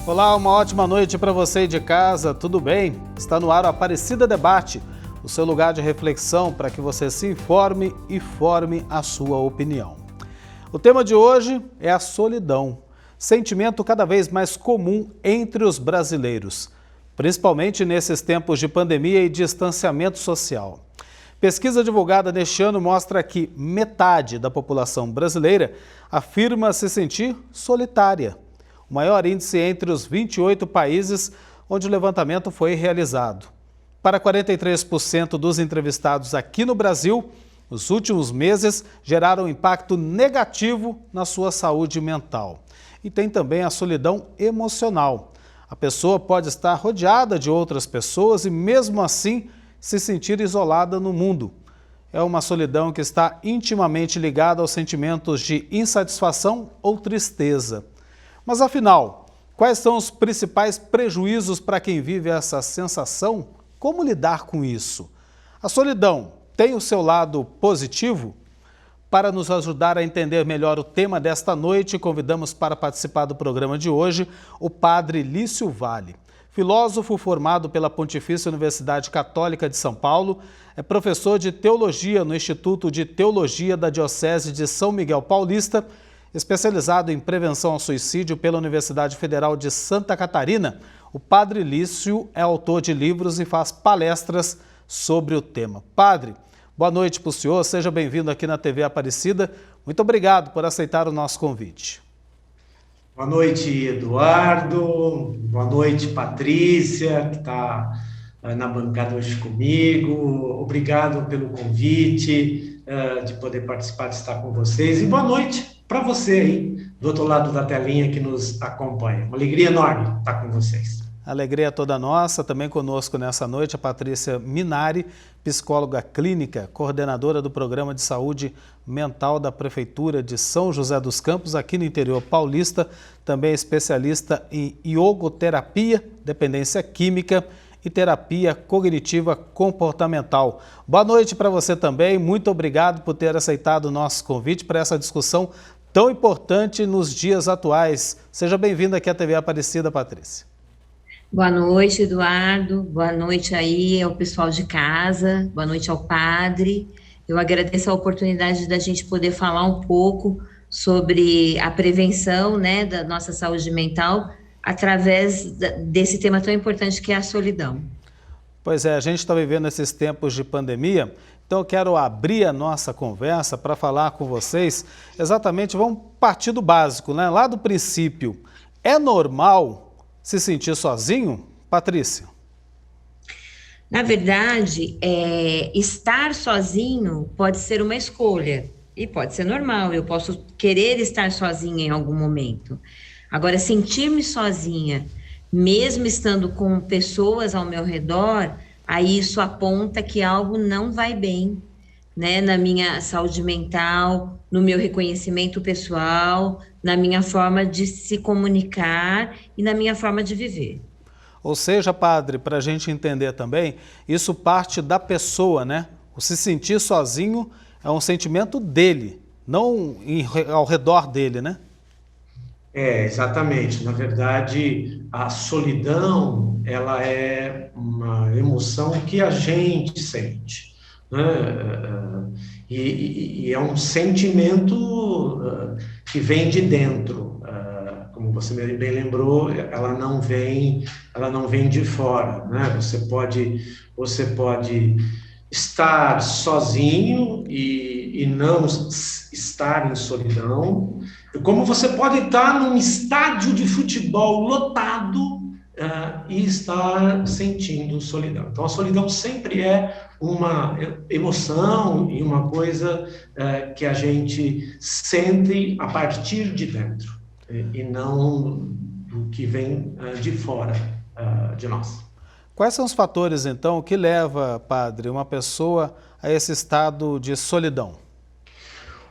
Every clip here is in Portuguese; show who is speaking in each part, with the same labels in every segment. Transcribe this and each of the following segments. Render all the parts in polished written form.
Speaker 1: Olá, uma ótima noite para você de casa, tudo bem? Está no ar o Aparecida Debate, o seu lugar de reflexão para que você se informe e forme a sua opinião. O tema de hoje é a solidão, sentimento cada vez mais comum entre os brasileiros, principalmente nesses tempos de pandemia e distanciamento social. Pesquisa divulgada neste ano mostra que metade da população brasileira afirma se sentir solitária. O maior índice entre os 28 países onde o levantamento foi realizado. Para 43% dos entrevistados aqui no Brasil, os últimos meses geraram impacto negativo na sua saúde mental. E tem também a solidão emocional. A pessoa pode estar rodeada de outras pessoas e, mesmo assim, se sentir isolada no mundo. É uma solidão que está intimamente ligada aos sentimentos de insatisfação ou tristeza. Mas, afinal, quais são os principais prejuízos para quem vive essa sensação? Como lidar com isso? A solidão tem o seu lado positivo? Para nos ajudar a entender melhor o tema desta noite, convidamos para participar do programa de hoje o padre Lício Vale. Filósofo formado pela Pontifícia Universidade Católica de São Paulo, é professor de Teologia no Instituto de Teologia da Diocese de São Miguel Paulista, especializado em prevenção ao suicídio pela Universidade Federal de Santa Catarina. O padre Lício é autor de livros e faz palestras sobre o tema. Padre, boa noite para o senhor, seja bem-vindo aqui na TV Aparecida. Muito obrigado por aceitar o nosso convite.
Speaker 2: Boa noite, Eduardo. Boa noite, Patrícia, que está na bancada hoje comigo. Obrigado pelo convite de poder participar, de estar com vocês. E boa noite para você aí, do outro lado da telinha que nos acompanha. Uma alegria enorme estar com vocês.
Speaker 1: A alegria é toda nossa. Também conosco nessa noite a Patrícia Minari, psicóloga clínica, coordenadora do Programa de Saúde Mental da Prefeitura de São José dos Campos, aqui no interior paulista, também especialista em iogoterapia, dependência química e terapia cognitiva comportamental. Boa noite para você também, muito obrigado por ter aceitado o nosso convite para essa discussão tão importante nos dias atuais. Seja bem-vinda aqui à TV Aparecida, Patrícia.
Speaker 3: Boa noite, Eduardo. Boa noite aí ao pessoal de casa. Boa noite ao padre. Eu agradeço a oportunidade da gente poder falar um pouco sobre a prevenção, né, da nossa saúde mental através desse tema tão importante que é a solidão.
Speaker 1: Pois é, a gente está vivendo esses tempos de pandemia, então eu quero abrir a nossa conversa para falar com vocês exatamente, vamos partir do básico, né? Lá do princípio. É normal se sentir sozinho, Patrícia?
Speaker 3: Na verdade, estar sozinho pode ser uma escolha e pode ser normal. Eu posso querer estar sozinha em algum momento. Agora, sentir-me sozinha, mesmo estando com pessoas ao meu redor, aí isso aponta que algo não vai bem, né? Na minha saúde mental, no meu reconhecimento pessoal, na minha forma de se comunicar e na minha forma de viver.
Speaker 1: Ou seja, padre, para a gente entender também, isso parte da pessoa, né? O se sentir sozinho é um sentimento dele, não ao redor dele, né?
Speaker 2: Exatamente. Na verdade, a solidão, ela é uma emoção que a gente sente, né? E é um sentimento que vem de dentro. Como você bem lembrou, ela não vem de fora, né? Você pode estar sozinho e não estar em solidão, como você pode estar num estádio de futebol lotado e estar sentindo solidão. Então, a solidão sempre é uma emoção e uma coisa que a gente sente a partir de dentro e não do que vem de fora de nós.
Speaker 1: Quais são os fatores, então, que leva, padre, uma pessoa a esse estado de solidão?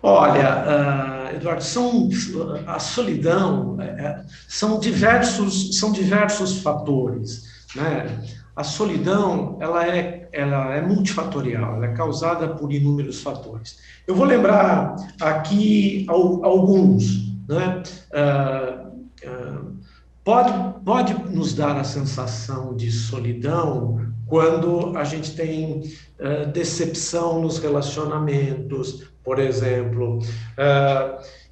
Speaker 2: Olha, Eduardo, a solidão são diversos fatores, né? A solidão ela é multifatorial, ela é causada por inúmeros fatores. Eu vou lembrar aqui alguns, né? Pode nos dar a sensação de solidão quando a gente tem decepção nos relacionamentos, por exemplo,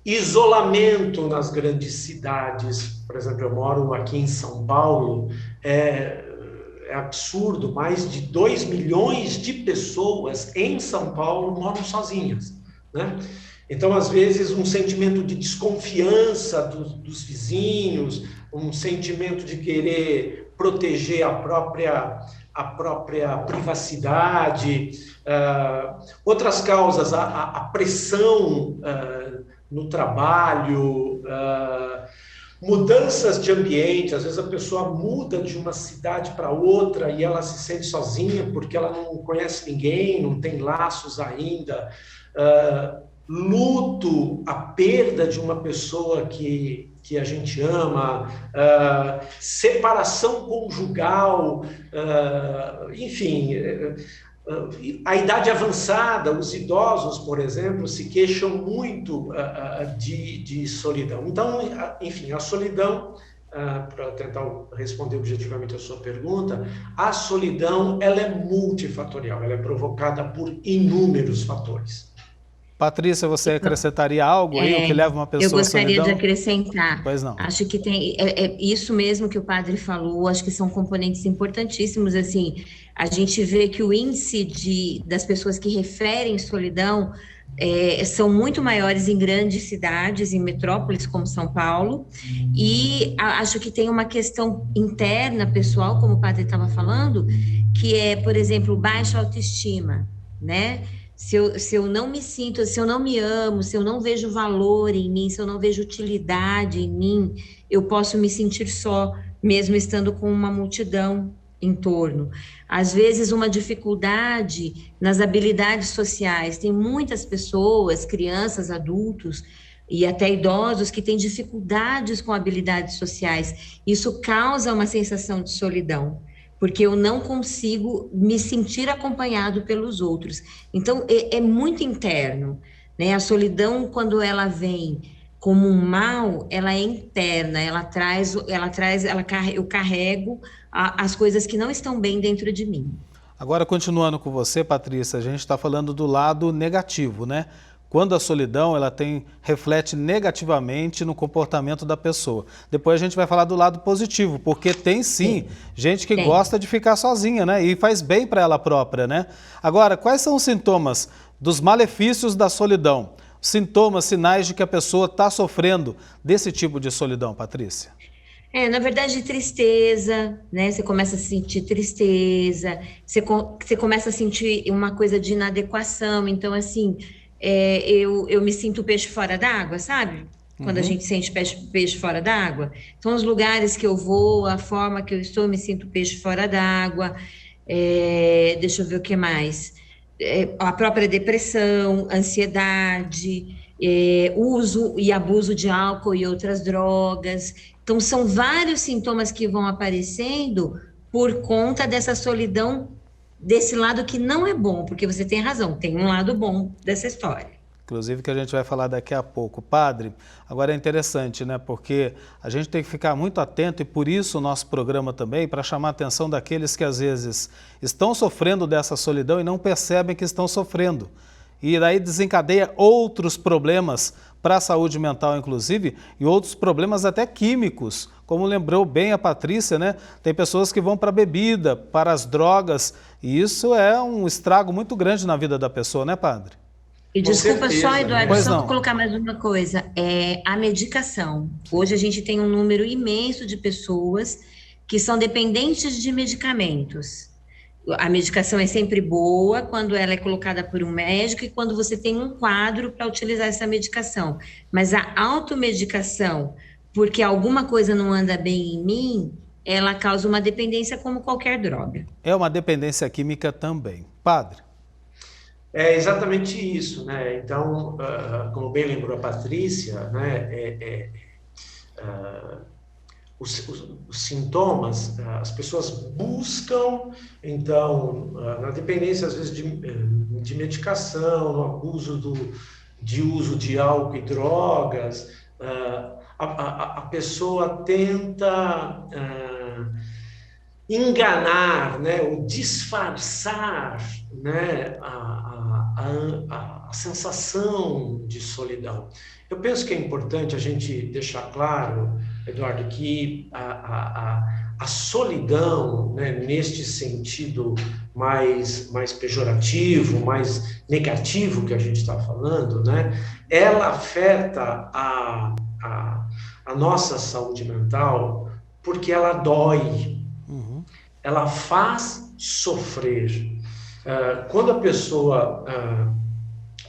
Speaker 2: isolamento nas grandes cidades. Por exemplo, eu moro aqui em São Paulo, é absurdo, mais de 2 milhões de pessoas em São Paulo moram sozinhas, né? Então, às vezes, um sentimento de desconfiança dos vizinhos, um sentimento de querer proteger a própria privacidade. Outras causas, a pressão no trabalho, mudanças de ambiente. Às vezes a pessoa muda de uma cidade para outra e ela se sente sozinha porque ela não conhece ninguém, não tem laços ainda. Luto, a perda de uma pessoa que a gente ama, separação conjugal, enfim, a idade avançada, os idosos, por exemplo, se queixam muito de solidão. Então, enfim, a solidão, para tentar responder objetivamente a sua pergunta, a solidão ela é multifatorial, ela é provocada por inúmeros fatores.
Speaker 1: Patrícia, você acrescentaria algo aí, o que leva uma pessoa à solidão?
Speaker 3: Eu gostaria de acrescentar.
Speaker 1: Pois não.
Speaker 3: Acho que tem isso mesmo que o padre falou, acho que são componentes importantíssimos, assim, a gente vê que o índice das pessoas que referem solidão são muito maiores em grandes cidades, em metrópoles como São Paulo, e acho que tem uma questão interna, pessoal, como o padre estava falando, que é, por exemplo, baixa autoestima, né? Se eu não me sinto, se eu não me amo, se eu não vejo valor em mim, se eu não vejo utilidade em mim, eu posso me sentir só, mesmo estando com uma multidão em torno. Às vezes, uma dificuldade nas habilidades sociais. Tem muitas pessoas, crianças, adultos e até idosos que têm dificuldades com habilidades sociais. Isso causa uma sensação de solidão, porque eu não consigo me sentir acompanhado pelos outros. Então, é muito interno, né? A solidão, quando ela vem como um mal, ela é interna, eu carrego as coisas que não estão bem dentro de mim.
Speaker 1: Agora, continuando com você, Patrícia, a gente está falando do lado negativo, né? Quando a solidão reflete negativamente no comportamento da pessoa. Depois a gente vai falar do lado positivo, porque tem sim gente que gosta de ficar sozinha, né? E faz bem para ela própria, né? Agora, quais são os sintomas dos malefícios da solidão? Sintomas, sinais de que a pessoa está sofrendo desse tipo de solidão, Patrícia?
Speaker 3: Na verdade, tristeza, né? Você começa a sentir tristeza, você começa a sentir uma coisa de inadequação. Então, assim, eu me sinto peixe fora d'água, sabe? Quando a gente sente peixe fora d'água. Então, os lugares que eu vou, a forma que eu estou, eu me sinto peixe fora d'água. Deixa eu ver o que mais. A própria depressão, ansiedade, uso e abuso de álcool e outras drogas. Então, são vários sintomas que vão aparecendo por conta dessa solidão, desse lado que não é bom, porque você tem razão, tem um lado bom dessa história.
Speaker 1: Inclusive que a gente vai falar daqui a pouco. Padre, agora é interessante, né? Porque a gente tem que ficar muito atento e por isso o nosso programa também, para chamar a atenção daqueles que às vezes estão sofrendo dessa solidão e não percebem que estão sofrendo. E daí desencadeia outros problemas para a saúde mental, inclusive, e outros problemas até químicos, como lembrou bem a Patrícia, né? Tem pessoas que vão para a bebida, para as drogas, e isso é um estrago muito grande na vida da pessoa, né, padre?
Speaker 3: E desculpa só, Eduardo,
Speaker 1: só
Speaker 3: vou colocar mais uma coisa, a medicação. Hoje a gente tem um número imenso de pessoas que são dependentes de medicamentos. A medicação é sempre boa quando ela é colocada por um médico e quando você tem um quadro para utilizar essa medicação. Mas a automedicação, porque alguma coisa não anda bem em mim, ela causa uma dependência como qualquer droga.
Speaker 1: É uma dependência química também. Padre?
Speaker 2: É exatamente isso, né? Então, como bem lembrou a Patrícia, né? Os sintomas, as pessoas buscam, então, na dependência, às vezes, de medicação, no abuso de uso de álcool e drogas, a pessoa tenta enganar, né, ou disfarçar, né, a sensação de solidão. Eu penso que é importante a gente deixar claro, Eduardo, que a solidão, né, neste sentido mais pejorativo, mais negativo que a gente está falando, né, ela afeta a nossa saúde mental porque ela dói, ela faz sofrer. Quando a pessoa,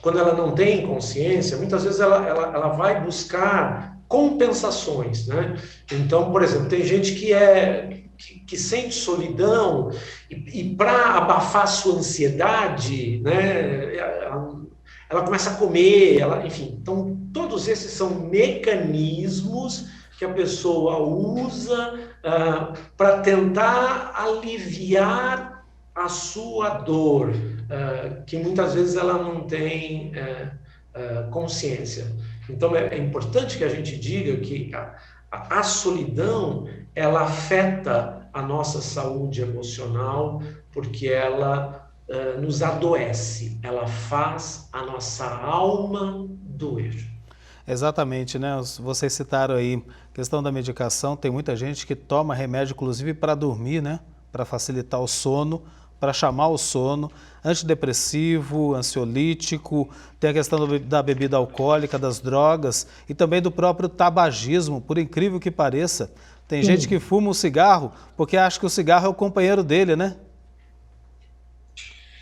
Speaker 2: quando ela não tem consciência, muitas vezes ela vai buscar compensações, né? Então, por exemplo, tem gente que sente solidão e para abafar sua ansiedade, né, ela começa a comer, enfim. Então, todos esses são mecanismos que a pessoa usa para tentar aliviar a sua dor, que muitas vezes ela não tem consciência. Então, é importante que a gente diga que a solidão, ela afeta a nossa saúde emocional, porque ela nos adoece, ela faz a nossa alma doer.
Speaker 1: Exatamente, né? Vocês citaram aí a questão da medicação, tem muita gente que toma remédio, inclusive para dormir, né? Para facilitar o sono, para chamar o sono, antidepressivo, ansiolítico, tem a questão da bebida alcoólica, das drogas e também do próprio tabagismo, por incrível que pareça. Tem gente que fuma um cigarro porque acha que o cigarro é o companheiro dele, né?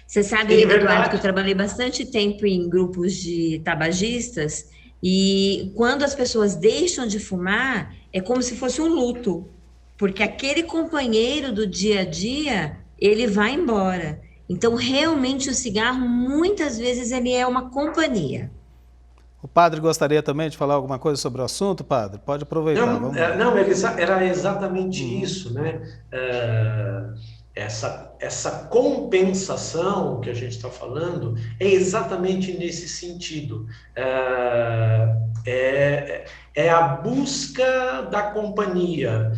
Speaker 3: Você sabe, Eduardo, que eu trabalhei bastante tempo em grupos de tabagistas e quando as pessoas deixam de fumar, é como se fosse um luto, porque aquele companheiro do dia a dia, ele vai embora. Então, realmente, o cigarro, muitas vezes, ele é uma companhia.
Speaker 1: O padre gostaria também de falar alguma coisa sobre o assunto, padre? Pode aproveitar.
Speaker 2: Não, era exatamente isso, né? Essa compensação que a gente está falando é exatamente nesse sentido. É a busca da companhia,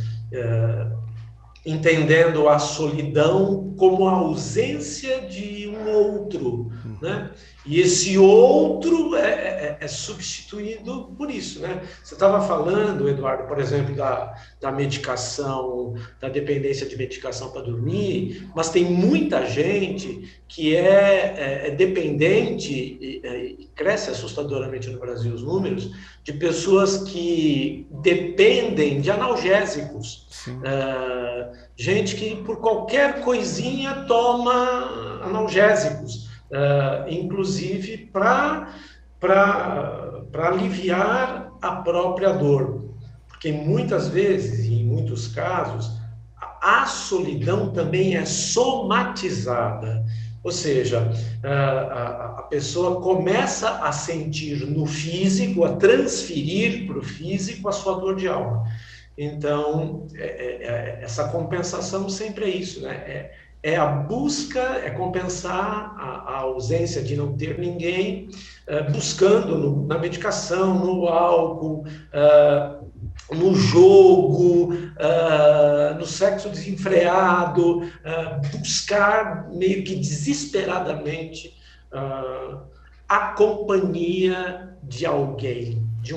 Speaker 2: entendendo a solidão como a ausência de um outro, né? E esse outro é substituído por isso, né? Você estava falando, Eduardo, por exemplo, da medicação, da dependência de medicação para dormir, mas tem muita gente que é dependente, e cresce assustadoramente no Brasil os números, de pessoas que dependem de analgésicos. Gente que por qualquer coisinha toma analgésicos, inclusive para aliviar a própria dor. Porque muitas vezes, e em muitos casos, a solidão também é somatizada. Ou seja, a pessoa começa a sentir no físico, a transferir para o físico a sua dor de alma. Então, essa compensação sempre é isso, né? É a busca, é compensar a ausência de não ter ninguém, buscando na medicação, no álcool, no jogo, no sexo desenfreado, buscar meio que desesperadamente a companhia de alguém, de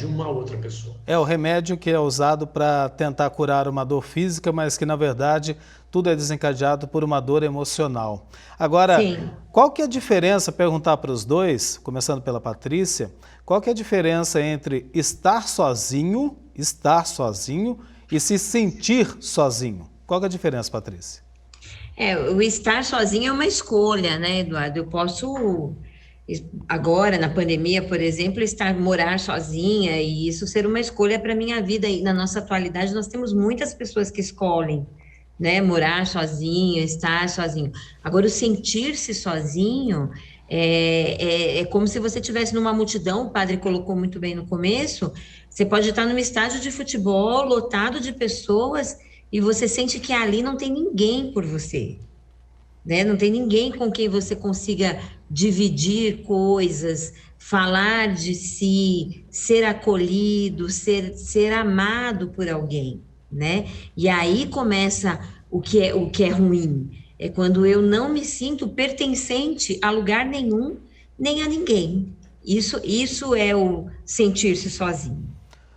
Speaker 2: uma outra pessoa.
Speaker 1: É o remédio que é usado para tentar curar uma dor física, mas que, na verdade, tudo é desencadeado por uma dor emocional. Agora, sim, qual que é a diferença, perguntar para os dois, começando pela Patrícia, qual que é a diferença entre estar sozinho e se sentir sozinho? Qual que é a diferença, Patrícia?
Speaker 3: O estar sozinho é uma escolha, né, Eduardo? Eu posso... Agora, na pandemia, por exemplo, morar sozinha e isso ser uma escolha para a minha vida. E na nossa atualidade, nós temos muitas pessoas que escolhem, né, morar sozinho, estar sozinho. Agora, o sentir-se sozinho é como se você estivesse numa multidão, o padre colocou muito bem no começo, você pode estar num estádio de futebol lotado de pessoas e você sente que ali não tem ninguém por você. Né? Não tem ninguém com quem você consiga dividir coisas, falar de si, ser acolhido, ser amado por alguém, né? E aí começa o que é ruim. É quando eu não me sinto pertencente a lugar nenhum, nem a ninguém. Isso é o sentir-se sozinho.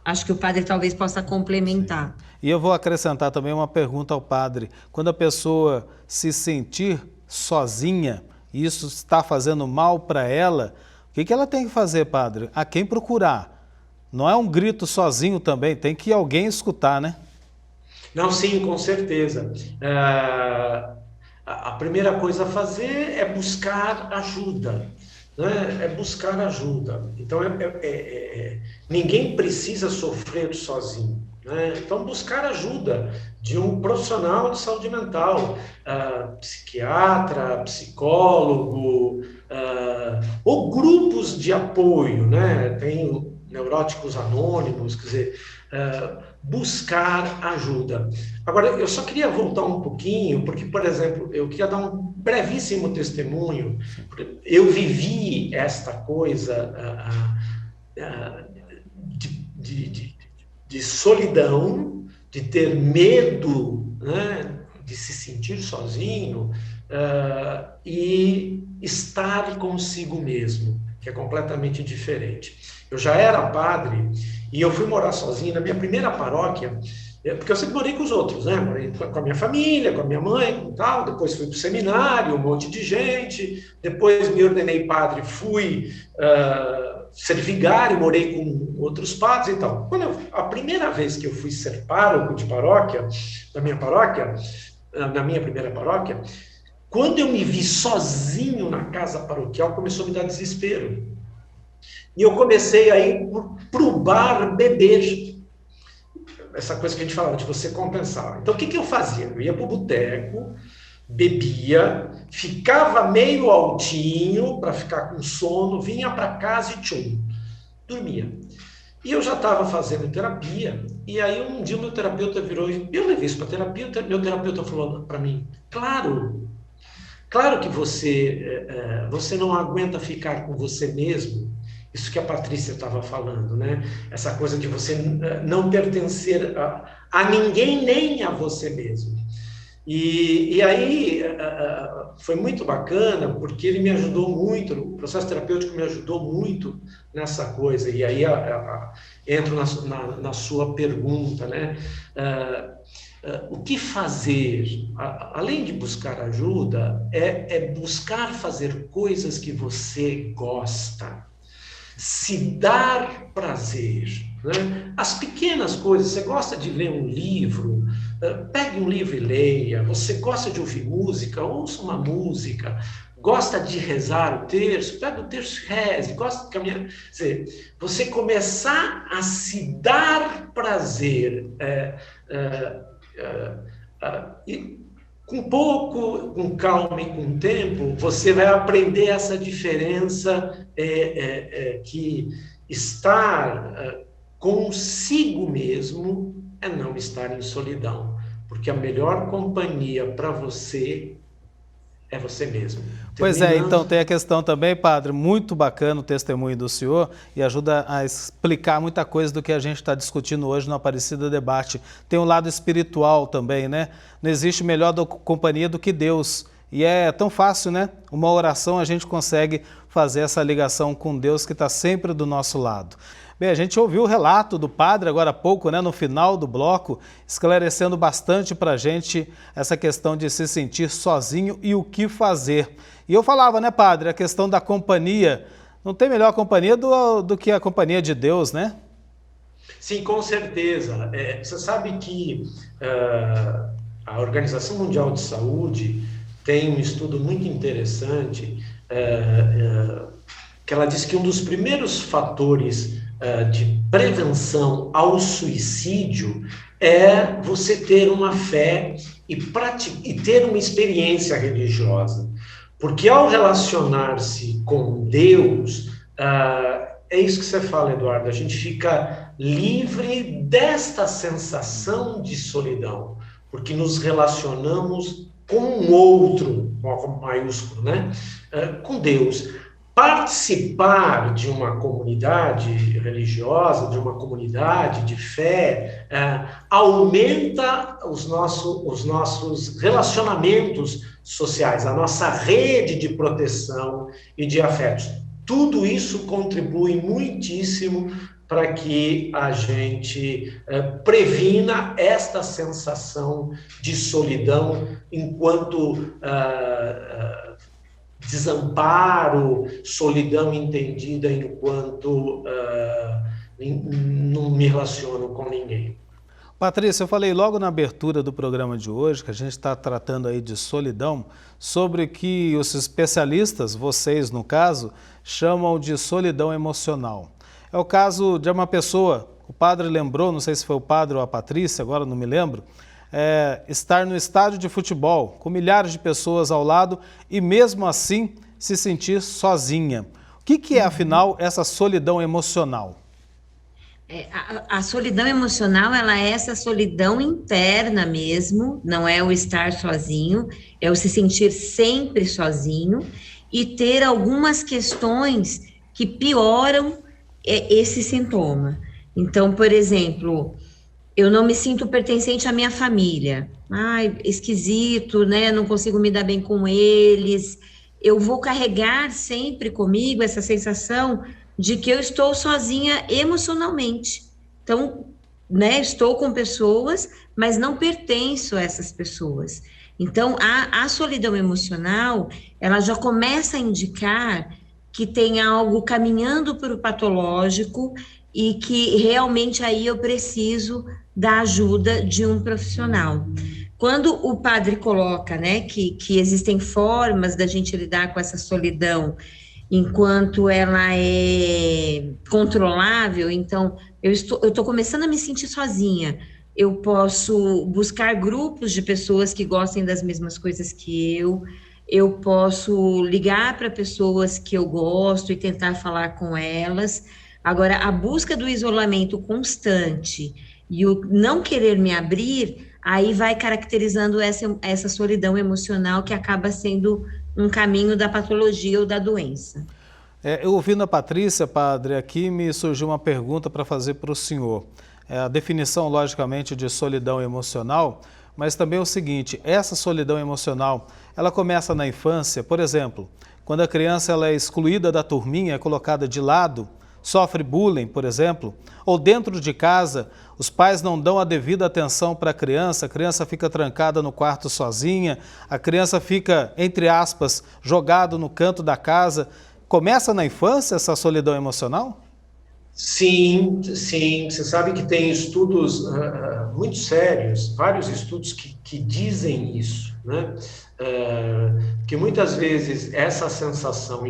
Speaker 3: Acho que o padre talvez possa complementar.
Speaker 1: E eu vou acrescentar também uma pergunta ao padre. Quando a pessoa se sentir sozinha, e isso está fazendo mal para ela, o que ela tem que fazer, padre? A quem procurar? Não é um grito sozinho também, tem que alguém escutar, né?
Speaker 2: Não, sim, com certeza. A primeira coisa a fazer é buscar ajuda, né? É buscar ajuda. Então, ninguém precisa sofrer sozinho, né? Então, buscar ajuda de um profissional de saúde mental, psiquiatra, psicólogo, ou grupos de apoio, né? Tem neuróticos anônimos, quer dizer, buscar ajuda. Agora, eu só queria voltar um pouquinho, porque, por exemplo, eu queria dar um brevíssimo testemunho. Eu vivi esta coisa de solidão, de ter medo, né, de se sentir sozinho, e estar consigo mesmo, que é completamente diferente. Eu já era padre e eu fui morar sozinho na minha primeira paróquia, porque eu sempre morei com os outros, né? Morei com a minha família, com a minha mãe, tal. Depois fui para o seminário, um monte de gente. Depois me ordenei padre, fui ser vigário, morei com outros padres e tal. A primeira vez que eu fui ser pároco de paróquia, na minha primeira paróquia, quando eu me vi sozinho na casa paroquial, começou a me dar desespero. E eu comecei a ir para o bar beber. Essa coisa que a gente falava, de você compensar. Então, o que eu fazia? Eu ia para o boteco, bebia, ficava meio altinho para ficar com sono, vinha para casa e tchum, dormia. E eu já estava fazendo terapia, e aí um dia o meu terapeuta virou, e eu levei isso para terapia, meu terapeuta falou para mim, claro que você não aguenta ficar com você mesmo. Isso que a Patrícia estava falando, né? Essa coisa de você não pertencer a ninguém, nem a você mesmo. E aí foi muito bacana, porque ele me ajudou muito, o processo terapêutico me ajudou muito nessa coisa. E aí entro na sua pergunta, né? O que fazer, além de buscar ajuda, é buscar fazer coisas que você gosta. Se dar prazer, né? As pequenas coisas, você gosta de ler um livro, pegue um livro e leia. Você gosta de ouvir música, ouça uma música. Gosta de rezar o terço, pega o terço e reze. Gosta de caminhar. Quer dizer, você começar a se dar prazer, e com calma e com tempo, você vai aprender essa diferença, que estar consigo mesmo é não estar em solidão, porque a melhor companhia para você é você mesmo.
Speaker 1: Pois é, então tem a questão também, padre, muito bacana o testemunho do senhor e ajuda a explicar muita coisa do que a gente está discutindo hoje no Aparecida Debate. Tem um lado espiritual também, né? Não existe melhor companhia do que Deus. E é tão fácil, né? Uma oração a gente consegue fazer essa ligação com Deus que está sempre do nosso lado. Bem, a gente ouviu o relato do padre agora há pouco, né, no final do bloco, esclarecendo bastante para a gente essa questão de se sentir sozinho e o que fazer. E eu falava, né, padre, a questão da companhia. Não tem melhor companhia do que a companhia de Deus, né?
Speaker 2: Sim, com certeza. Você sabe que a Organização Mundial de Saúde tem um estudo muito interessante, que ela diz que um dos primeiros fatores de prevenção ao suicídio é você ter uma fé e ter uma experiência religiosa. Porque ao relacionar-se com Deus, é isso que você fala, Eduardo, a gente fica livre desta sensação de solidão, porque nos relacionamos com um outro, com maiúsculo, né? Com Deus. Participar de uma comunidade religiosa, de uma comunidade de fé, aumenta os nossos relacionamentos sociais, a nossa rede de proteção e de afetos. Tudo isso contribui muitíssimo para que a gente previna esta sensação de solidão enquanto desamparo, solidão entendida enquanto não me relaciono com ninguém.
Speaker 1: Patrícia, eu falei logo na abertura do programa de hoje, que a gente está tratando aí de solidão, sobre que os especialistas, vocês no caso, chamam de solidão emocional. É o caso de uma pessoa, o padre lembrou, não sei se foi o padre ou a Patrícia, agora não me lembro, estar no estádio de futebol, com milhares de pessoas ao lado e mesmo assim se sentir sozinha. O que é, afinal, essa solidão emocional?
Speaker 3: A solidão emocional, ela é essa solidão interna mesmo, não é o estar sozinho, é o se sentir sempre sozinho e ter algumas questões que pioram esse sintoma. Então, por exemplo, eu não me sinto pertencente à minha família. Ai, esquisito, né? Não consigo me dar bem com eles. Eu vou carregar sempre comigo essa sensação de que eu estou sozinha emocionalmente. Então, né, estou com pessoas, mas não pertenço a essas pessoas. Então, a solidão emocional, ela já começa a indicar que tem algo caminhando para o patológico e que realmente aí eu preciso da ajuda de um profissional. Quando o padre coloca, né, que existem formas da gente lidar com essa solidão enquanto ela é controlável, então eu estou começando a me sentir sozinha, eu posso buscar grupos de pessoas que gostem das mesmas coisas que eu posso ligar para pessoas que eu gosto e tentar falar com elas. Agora, a busca do isolamento constante e o não querer me abrir, aí vai caracterizando essa solidão emocional que acaba sendo um caminho da patologia ou da doença.
Speaker 1: Eu ouvindo a Patrícia, padre, aqui me surgiu uma pergunta para fazer para o senhor. A definição, logicamente, de solidão emocional, mas também é o seguinte, essa solidão emocional, ela começa na infância, por exemplo, quando a criança ela é excluída da turminha, é colocada de lado, sofre bullying, por exemplo, ou dentro de casa, os pais não dão a devida atenção para a criança fica trancada no quarto sozinha, a criança fica, entre aspas, jogado no canto da casa. Começa na infância essa solidão emocional?
Speaker 2: Sim, sim. Você sabe que tem estudos muito sérios, vários estudos que dizem isso, né? Que muitas vezes essa sensação,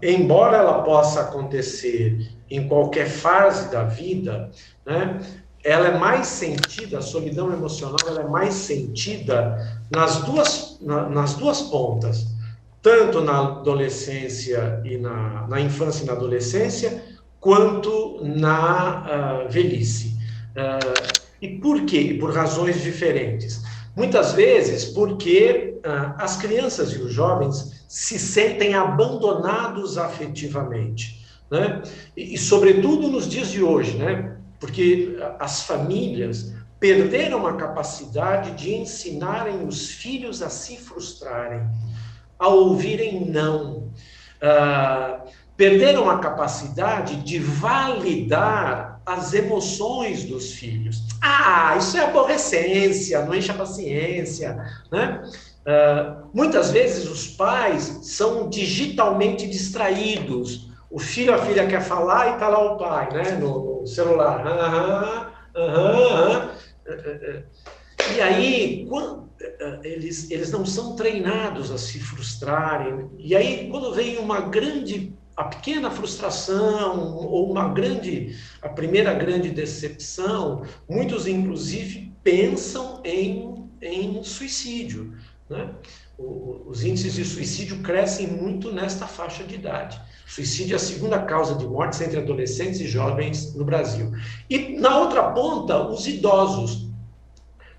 Speaker 2: embora ela possa acontecer em qualquer fase da vida, né? Ela é mais sentida, a solidão emocional, ela é mais sentida nas duas pontas, tanto na adolescência e na infância e na adolescência, quanto na velhice. E por quê? Por razões diferentes. Muitas vezes porque as crianças e os jovens se sentem abandonados afetivamente, né? E sobretudo nos dias de hoje, né? Porque as famílias perderam a capacidade de ensinarem os filhos a se frustrarem, a ouvirem não. Perderam a capacidade de validar as emoções dos filhos. Isso é aborrecência, não enche a paciência, né? Muitas vezes os pais são digitalmente distraídos. O filho, a filha quer falar e está lá o pai, né? No celular. E aí, quando eles não são treinados a se frustrarem. E aí, quando vem a pequena frustração ou a primeira grande decepção, muitos inclusive pensam em suicídio, né? Os índices de suicídio crescem muito nesta faixa de idade. Suicídio é a segunda causa de mortes entre adolescentes e jovens no Brasil. E na outra ponta, os idosos,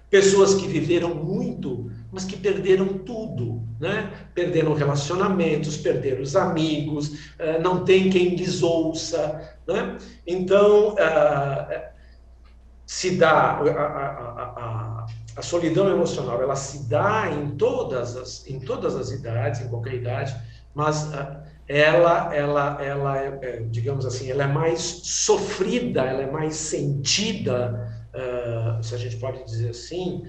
Speaker 2: pessoas que viveram muito mas que perderam tudo, né? Perderam relacionamentos, perderam os amigos, não tem quem lhes ouça, né? Então, se dá a solidão emocional, ela se dá em todas as idades, em qualquer idade, mas ela digamos assim, ela é mais sofrida, ela é mais sentida, se a gente pode dizer assim,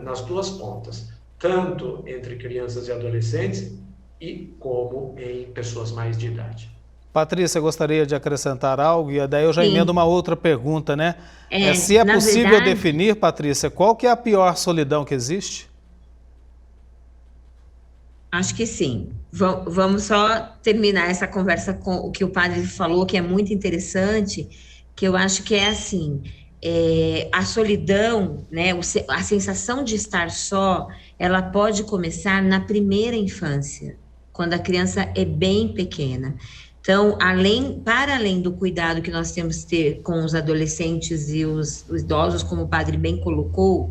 Speaker 2: nas duas pontas, tanto entre crianças e adolescentes e como em pessoas mais de idade.
Speaker 1: Patrícia, gostaria de acrescentar algo, e daí eu já emendo uma outra pergunta, né? Se é
Speaker 3: na
Speaker 1: possível
Speaker 3: verdade,
Speaker 1: definir, Patrícia, qual que é a pior solidão que existe?
Speaker 3: acho que sim. Vamos só terminar essa conversa com o que o padre falou, que é muito interessante, que eu acho que é assim, a solidão, né, a sensação de estar só, ela pode começar na primeira infância, quando a criança é bem pequena. Então, para além do cuidado que nós temos que ter com os adolescentes e os idosos, como o padre bem colocou,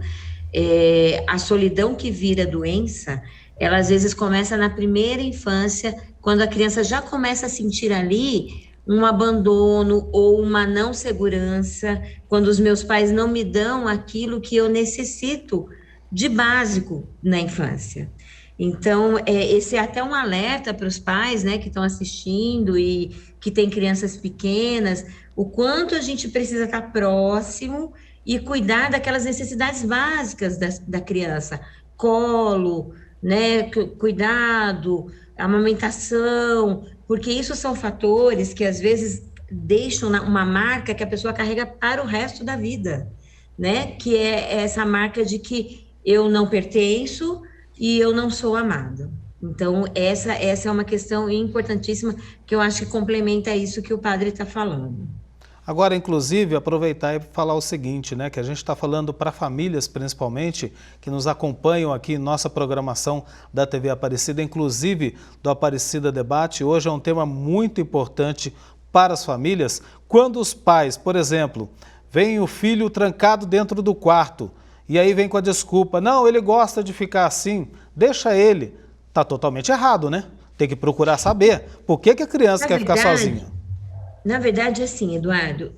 Speaker 3: a solidão que vira doença, ela às vezes começa na primeira infância, quando a criança já começa a sentir ali um abandono ou uma não segurança, quando os meus pais não me dão aquilo que eu necessito de básico na infância. Então, esse é até um alerta para os pais, né, que estão assistindo e que têm crianças pequenas, o quanto a gente precisa estar próximo e cuidar daquelas necessidades básicas da criança, colo, né, cuidado, amamentação, porque isso são fatores que às vezes deixam uma marca que a pessoa carrega para o resto da vida, né, que é essa marca de que eu não pertenço e eu não sou amado. Então, essa é uma questão importantíssima que eu acho que complementa isso que o padre está falando.
Speaker 1: Agora, inclusive, aproveitar e falar o seguinte, né, que a gente está falando para famílias, principalmente, que nos acompanham aqui em nossa programação da TV Aparecida, inclusive do Aparecida Debate. Hoje é um tema muito importante para as famílias, quando os pais, por exemplo, veem o filho trancado dentro do quarto, e aí vem com a desculpa, não, ele gosta de ficar assim, deixa ele. Está totalmente errado, né? Tem que procurar saber por que a criança quer ficar sozinha.
Speaker 3: Na verdade, assim, Eduardo,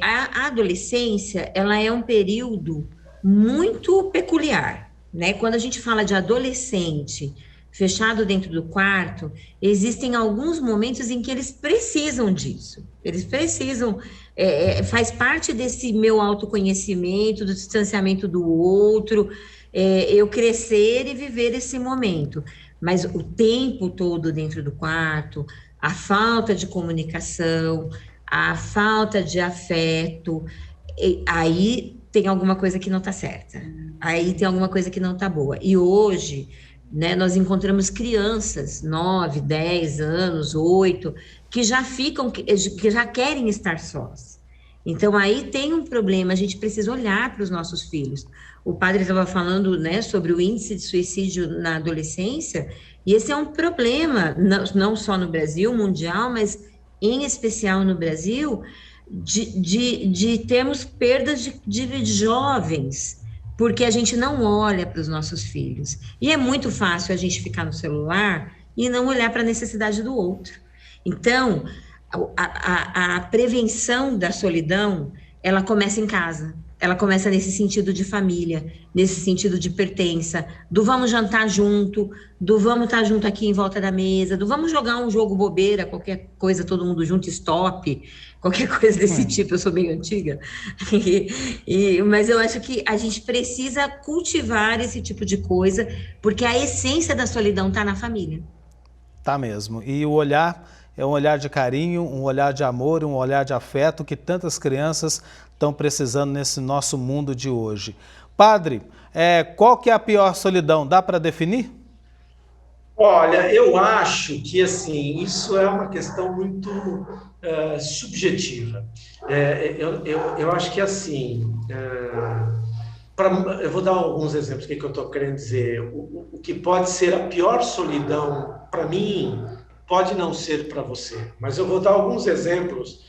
Speaker 3: a adolescência, ela é um período muito peculiar, né? Quando a gente fala de adolescente fechado dentro do quarto, existem alguns momentos em que eles precisam disso. Eles precisam, faz parte desse meu autoconhecimento, do distanciamento do outro, eu crescer e viver esse momento. Mas o tempo todo dentro do quarto, a falta de comunicação, a falta de afeto, aí tem alguma coisa que não está certa, aí tem alguma coisa que não está boa. E hoje, né, nós encontramos crianças, 9, 10 anos, 8, que já querem estar sós. Então, aí tem um problema, a gente precisa olhar para os nossos filhos. O padre estava falando, né, sobre o índice de suicídio na adolescência, e esse é um problema, não só no Brasil, mundial, mas em especial no Brasil, de termos perdas de jovens, porque a gente não olha para os nossos filhos. E é muito fácil a gente ficar no celular e não olhar para a necessidade do outro. Então, a prevenção da solidão, ela começa em casa. Ela começa nesse sentido de família, nesse sentido de pertença, do vamos jantar junto, do vamos estar junto aqui em volta da mesa, do vamos jogar um jogo bobeira, qualquer coisa, todo mundo junto, stop, qualquer coisa desse tipo, eu sou meio antiga. Mas eu acho que a gente precisa cultivar esse tipo de coisa, porque a essência da solidão está na família.
Speaker 1: Tá mesmo. E o olhar é um olhar de carinho, um olhar de amor, um olhar de afeto que tantas crianças estão precisando nesse nosso mundo de hoje. Padre, qual que é a pior solidão? Dá para definir?
Speaker 2: Olha, eu acho que assim, isso é uma questão muito subjetiva. Eu acho que assim, eu vou dar alguns exemplos do que eu estou querendo dizer. O que pode ser a pior solidão para mim, pode não ser para você, mas eu vou dar alguns exemplos.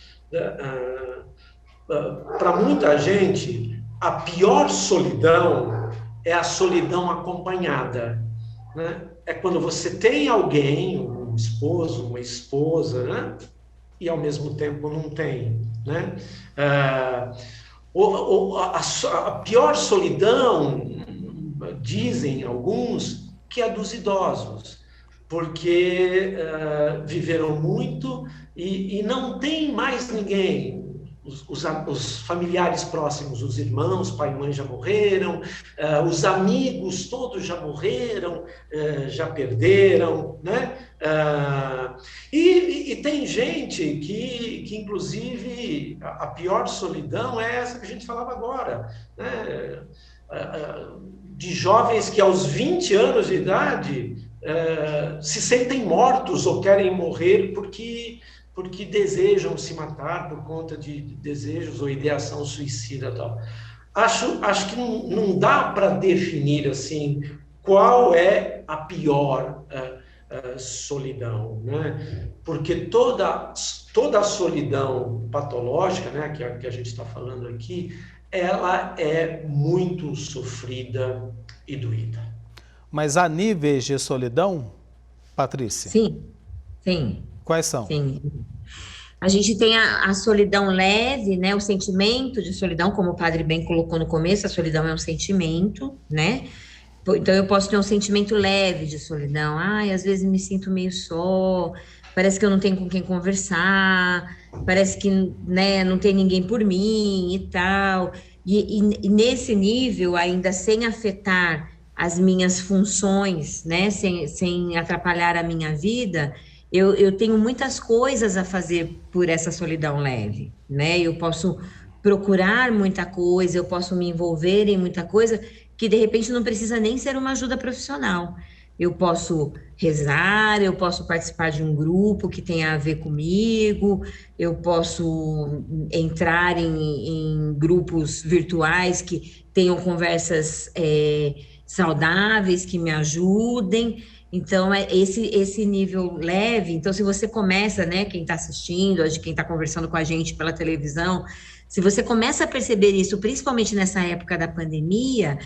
Speaker 2: Para muita gente, a pior solidão é a solidão acompanhada, né? É quando você tem alguém, um esposo, uma esposa, né? E ao mesmo tempo não tem, né? A pior solidão, dizem alguns, que é dos idosos, porque viveram muito e não tem mais ninguém. Os familiares próximos, os irmãos, pai e mãe já morreram, os amigos todos já morreram, já perderam, né? E tem gente que, inclusive, a pior solidão é essa que a gente falava agora, né? De jovens que aos 20 anos de idade se sentem mortos ou querem morrer porque desejam se matar por conta de desejos ou ideação suicida, tal. Acho que não dá para definir assim qual é a pior solidão, né? Porque toda a solidão patológica, né, que a gente está falando aqui, ela é muito sofrida e doída.
Speaker 1: Mas há níveis de solidão, Patrícia?
Speaker 3: Sim, sim.
Speaker 1: Quais são?
Speaker 3: Sim. A gente tem a solidão leve, né? O sentimento de solidão, como o padre bem colocou no começo, a solidão é um sentimento, né? Então eu posso ter um sentimento leve de solidão. Ai, às vezes me sinto meio só, parece que eu não tenho com quem conversar, parece que, né, não tem ninguém por mim e tal. E nesse nível, ainda sem afetar as minhas funções, né? Sem atrapalhar a minha vida, eu tenho muitas coisas a fazer por essa solidão leve, né? Eu posso procurar muita coisa, eu posso me envolver em muita coisa que de repente não precisa nem ser uma ajuda profissional. Eu posso rezar, eu posso participar de um grupo que tenha a ver comigo, eu posso entrar em grupos virtuais que tenham conversas saudáveis, que me ajudem. Então, é esse nível leve. Então, se você começa, né, quem está assistindo, quem está conversando com a gente pela televisão, se você começa a perceber isso, principalmente nessa época da pandemia,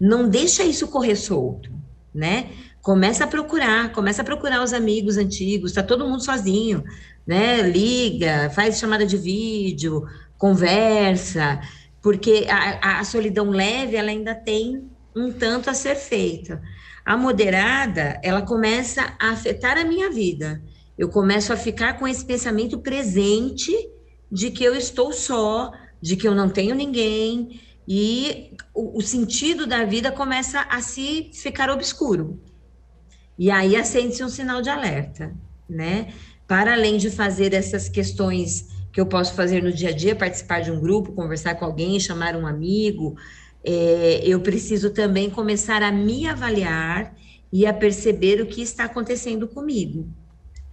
Speaker 3: não deixa isso correr solto, né? Começa a procurar os amigos antigos, está todo mundo sozinho, né? Liga, faz chamada de vídeo, conversa, porque a solidão leve, ela ainda tem um tanto a ser feita. A moderada, ela começa a afetar a minha vida. Eu começo a ficar com esse pensamento presente de que eu estou só, de que eu não tenho ninguém, e o sentido da vida começa a se ficar obscuro. E aí acende-se um sinal de alerta, né? Para além de fazer essas questões que eu posso fazer no dia a dia, participar de um grupo, conversar com alguém, chamar um amigo, eu preciso também começar a me avaliar e a perceber o que está acontecendo comigo,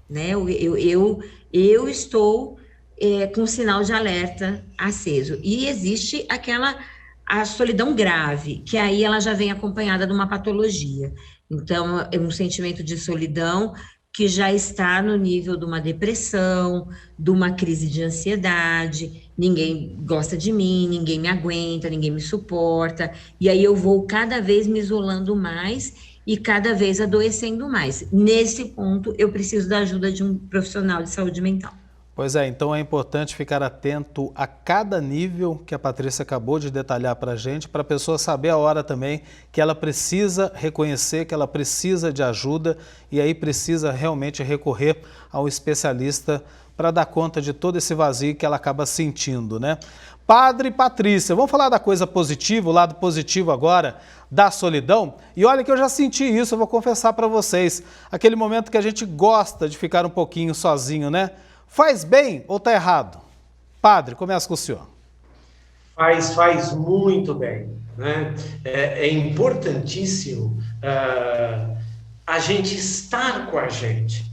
Speaker 3: né? Eu estou com um sinal de alerta aceso. E existe a solidão grave, que aí ela já vem acompanhada de uma patologia. Então, é um sentimento de solidão que já está no nível de uma depressão, de uma crise de ansiedade, ninguém gosta de mim, ninguém me aguenta, ninguém me suporta, e aí eu vou cada vez me isolando mais e cada vez adoecendo mais. Nesse ponto, eu preciso da ajuda de um profissional de saúde mental.
Speaker 1: Pois é, então é importante ficar atento a cada nível que a Patrícia acabou de detalhar para a gente, para a pessoa saber a hora também que ela precisa reconhecer, que ela precisa de ajuda e aí precisa realmente recorrer ao especialista para dar conta de todo esse vazio que ela acaba sentindo, né? Padre Patrícia, vamos falar da coisa positiva, o lado positivo agora da solidão? E olha que eu já senti isso, eu vou confessar para vocês, aquele momento que a gente gosta de ficar um pouquinho sozinho, né? Faz bem ou está errado? Padre, começa com o senhor.
Speaker 2: Faz muito bem, né? É importantíssimo a gente estar com a gente.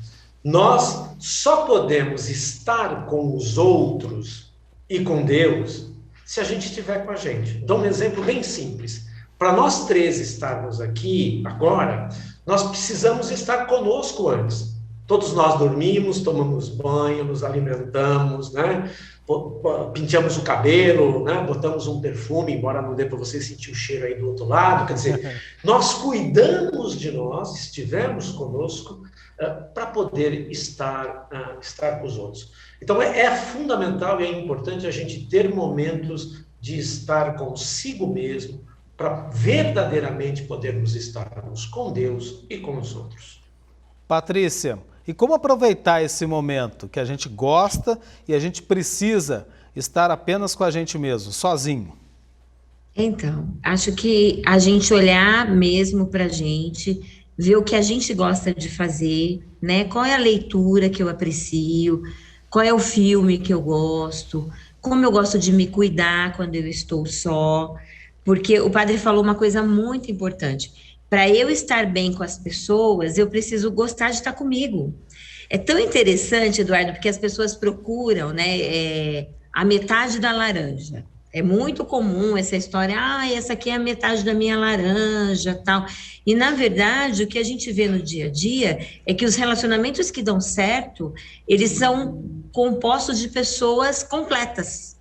Speaker 2: Nós só podemos estar com os outros e com Deus se a gente estiver com a gente. Dou um exemplo bem simples. Para nós três estarmos aqui agora, nós precisamos estar conosco antes. Todos nós dormimos, tomamos banho, nos alimentamos, né? pintamos o cabelo, né? Botamos um perfume, embora não dê para você sentir o cheiro aí do outro lado, quer dizer, nós cuidamos de nós, estivemos conosco, para poder estar com os outros. Então, é fundamental e é importante a gente ter momentos de estar consigo mesmo, para verdadeiramente podermos estarmos com Deus e com os outros.
Speaker 1: Patrícia, e como aproveitar esse momento que a gente gosta e a gente precisa estar apenas com a gente mesmo, sozinho?
Speaker 3: Então, acho que a gente olhar mesmo para a gente, ver o que a gente gosta de fazer, né? Qual é a leitura que eu aprecio, qual é o filme que eu gosto, como eu gosto de me cuidar quando eu estou só, porque o padre falou uma coisa muito importante. Para eu estar bem com as pessoas, eu preciso gostar de estar comigo. É tão interessante, Eduardo, porque as pessoas procuram, né, a metade da laranja. É muito comum essa história, essa aqui é a metade da minha laranja, tal. E, na verdade, o que a gente vê no dia a dia é que os relacionamentos que dão certo, eles são compostos de pessoas completas.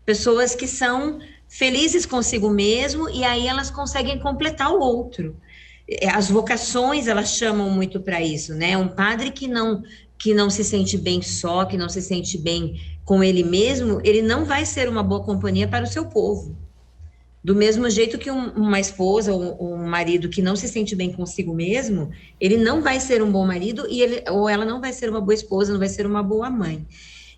Speaker 3: Pessoas que são felizes consigo mesmo e aí elas conseguem completar o outro. As vocações, elas chamam muito para isso, né? Um padre que não se sente bem só, que não se sente bem com ele mesmo, ele não vai ser uma boa companhia para o seu povo. Do mesmo jeito que uma esposa ou um marido que não se sente bem consigo mesmo, ele não vai ser um bom marido ou ela não vai ser uma boa esposa, não vai ser uma boa mãe.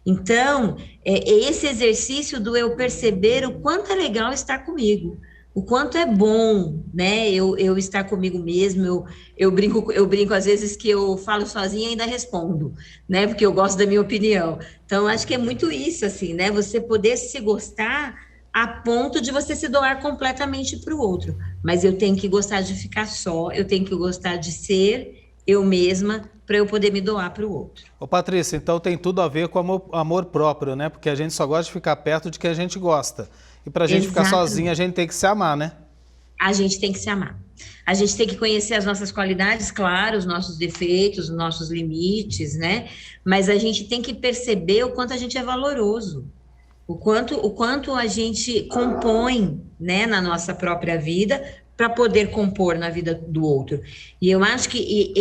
Speaker 3: Então, esse exercício do eu perceber o quanto é legal estar comigo, o quanto é bom, né, eu estar comigo mesmo, eu brinco às vezes que eu falo sozinha e ainda respondo, né, porque eu gosto da minha opinião. Então, acho que é muito isso, assim, né, você poder se gostar a ponto de você se doar completamente para o outro. Mas eu tenho que gostar de ficar só, eu tenho que gostar de ser eu mesma para eu poder me doar para o outro.
Speaker 1: Ô Patrícia, então tem tudo a ver com amor próprio, né? Porque a gente só gosta de ficar perto de quem a gente gosta. E para a gente ficar sozinha, a gente tem que se amar, né?
Speaker 3: A gente tem que se amar. A gente tem que conhecer as nossas qualidades, claro, os nossos defeitos, os nossos limites, né? Mas a gente tem que perceber o quanto a gente é valoroso. O quanto a gente compõe, né, na nossa própria vida para poder compor na vida do outro. E eu acho que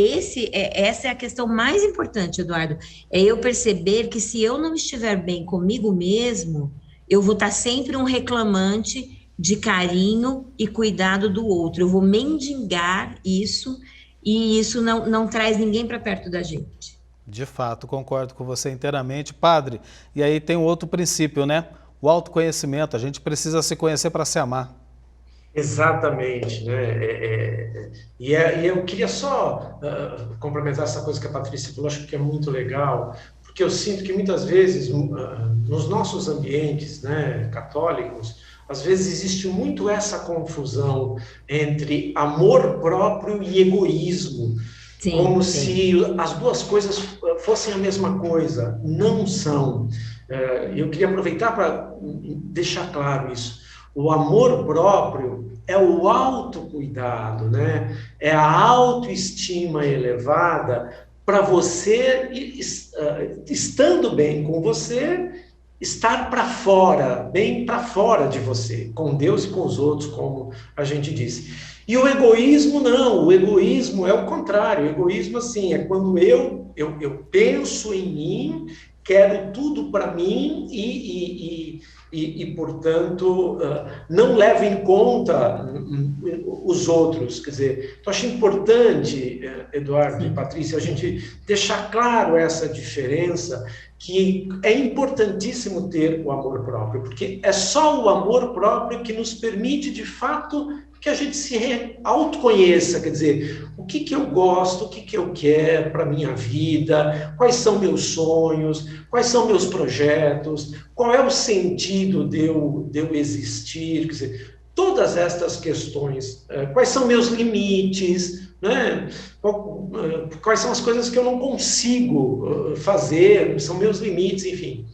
Speaker 3: essa é a questão mais importante, Eduardo, é eu perceber que se eu não estiver bem comigo mesmo, eu vou estar sempre um reclamante de carinho e cuidado do outro. Eu vou mendigar isso e isso não traz ninguém para perto da gente.
Speaker 1: De fato, concordo com você inteiramente, padre. E aí tem um outro princípio, né? O autoconhecimento. A gente precisa se conhecer para se amar.
Speaker 2: Exatamente, né? E eu queria só complementar essa coisa que a Patrícia falou, acho que é muito legal, porque eu sinto que muitas vezes nos nossos ambientes, né, católicos, às vezes existe muito essa confusão entre amor próprio e egoísmo. Sim, como se as duas coisas fossem a mesma coisa. Não são. Eu queria aproveitar para deixar claro isso. O amor próprio é o autocuidado, né? É a autoestima elevada para você, estando bem com você, estar para fora, bem para fora de você, com Deus e com os outros, como a gente disse. E o egoísmo não, o egoísmo é o contrário. O egoísmo, assim, é quando eu penso em mim, quero tudo para mim e, portanto, não levo em conta os outros. Quer dizer, eu acho importante, Eduardo e Patrícia, a gente deixar claro essa diferença, que é importantíssimo ter o amor próprio, porque é só o amor próprio que nos permite, de fato, que a gente se autoconheça, quer dizer, o que eu gosto, o que eu quero para a minha vida, quais são meus sonhos, quais são meus projetos, qual é o sentido de eu existir, quer dizer, todas estas questões, quais são meus limites, né? Quais são as coisas que eu não consigo fazer, são meus limites, enfim.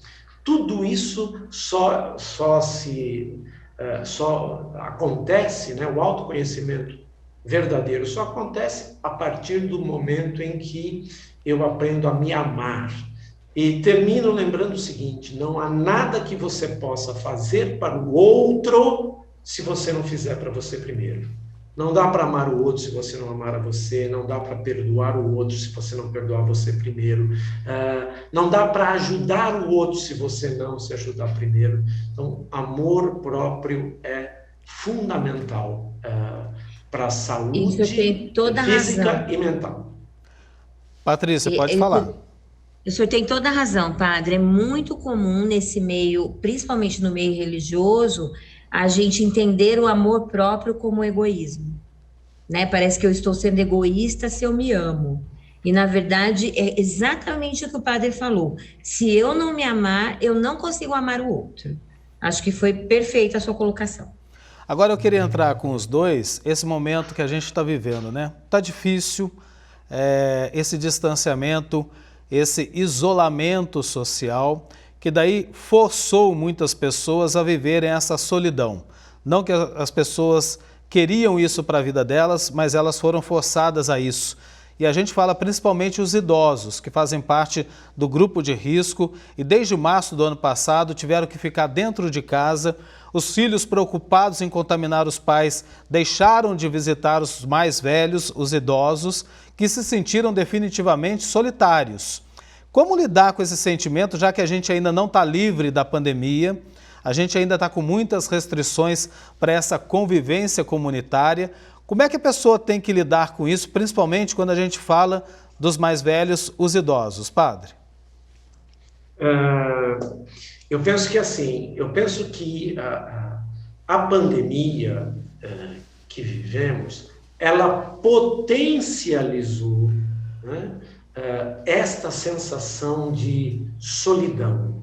Speaker 2: Tudo isso só acontece, né? O autoconhecimento verdadeiro só acontece a partir do momento em que eu aprendo a me amar. E termino lembrando o seguinte: não há nada que você possa fazer para o outro se você não fizer para você primeiro. Não dá para amar o outro se você não amar a você, não dá para perdoar o outro se você não perdoar você primeiro, não dá para ajudar o outro se você não se ajudar primeiro. Então, amor próprio é fundamental para a saúde física e mental.
Speaker 1: Patrícia, pode falar.
Speaker 3: O senhor tem toda a razão, padre. É muito comum nesse meio, principalmente no meio religioso, a gente entender o amor próprio como egoísmo, né? Parece que eu estou sendo egoísta se eu me amo. E, na verdade, é exatamente o que o padre falou. Se eu não me amar, eu não consigo amar o outro. Acho que foi perfeita a sua colocação.
Speaker 1: Agora eu queria entrar com os dois, esse momento que a gente está vivendo, né? Tá difícil, esse distanciamento, esse isolamento social, que daí forçou muitas pessoas a viverem essa solidão. Não que as pessoas queriam isso para a vida delas, mas elas foram forçadas a isso. E a gente fala principalmente os idosos, que fazem parte do grupo de risco e desde março do ano passado tiveram que ficar dentro de casa. Os filhos, preocupados em contaminar os pais, deixaram de visitar os mais velhos, os idosos, que se sentiram definitivamente solitários. Como lidar com esse sentimento, já que a gente ainda não está livre da pandemia, a gente ainda está com muitas restrições para essa convivência comunitária? Como é que a pessoa tem que lidar com isso, principalmente quando a gente fala dos mais velhos, os idosos, padre?
Speaker 2: Eu penso que a pandemia que vivemos, ela potencializou, né, esta sensação de solidão,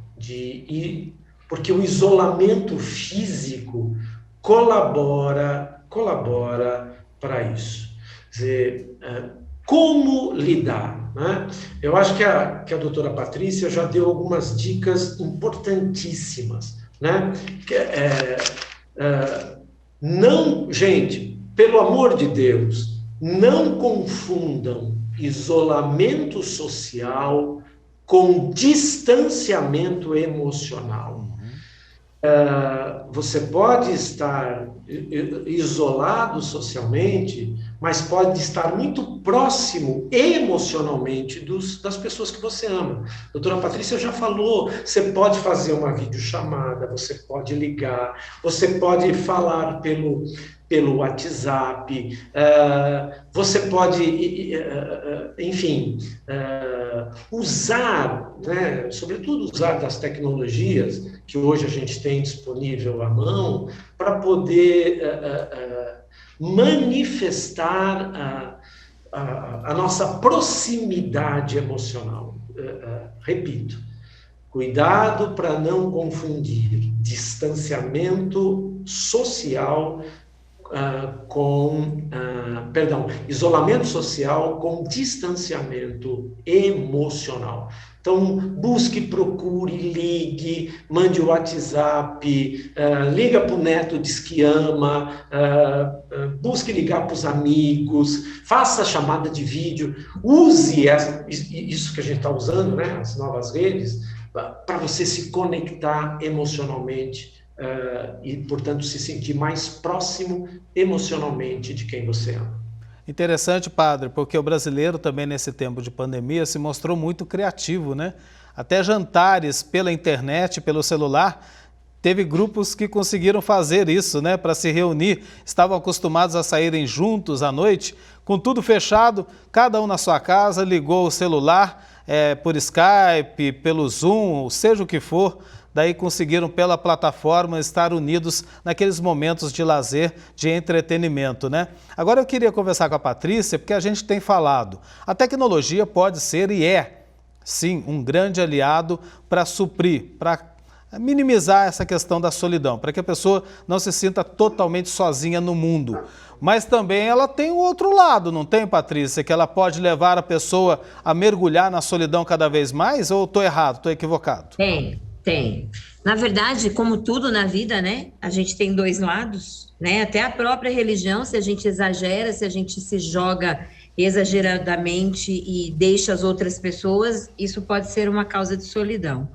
Speaker 2: porque o isolamento físico colabora para isso. Quer dizer, como lidar, né? Eu acho que a doutora Patrícia já deu algumas dicas importantíssimas, né? Não, gente, pelo amor de Deus, não confundam isolamento social com distanciamento emocional. Você pode estar isolado socialmente, mas pode estar muito próximo emocionalmente das pessoas que você ama. A doutora Patrícia já falou, você pode fazer uma videochamada, você pode ligar, você pode falar pelo WhatsApp, você pode, enfim, usar, né, sobretudo usar das tecnologias que hoje a gente tem disponível à mão para poder manifestar a nossa proximidade emocional. Repito, cuidado para não confundir distanciamento social isolamento social com distanciamento emocional. Então, busque, procure, ligue, mande o WhatsApp, liga para o neto, diz que ama, busque ligar para os amigos, faça chamada de vídeo, use isso que a gente está usando, né, as novas redes, para você se conectar emocionalmente e, portanto, se sentir mais próximo emocionalmente de quem você ama.
Speaker 1: Interessante, padre, porque o brasileiro também nesse tempo de pandemia se mostrou muito criativo, né? Até jantares pela internet, pelo celular, teve grupos que conseguiram fazer isso, né? Para se reunir, estavam acostumados a saírem juntos à noite, com tudo fechado, cada um na sua casa, ligou o celular por Skype, pelo Zoom, seja o que for, daí conseguiram pela plataforma estar unidos naqueles momentos de lazer, de entretenimento, né? Agora eu queria conversar com a Patrícia, porque a gente tem falado, a tecnologia pode ser e é, sim, um grande aliado para suprir, para minimizar essa questão da solidão, para que a pessoa não se sinta totalmente sozinha no mundo. Mas também ela tem o outro lado, não tem, Patrícia? Que ela pode levar a pessoa a mergulhar na solidão cada vez mais? Ou estou errado, estou equivocado?
Speaker 3: Tem. Na verdade, como tudo na vida, né? A gente tem dois lados, né? Até a própria religião, se a gente exagera, se a gente se joga exageradamente e deixa as outras pessoas, isso pode ser uma causa de solidão.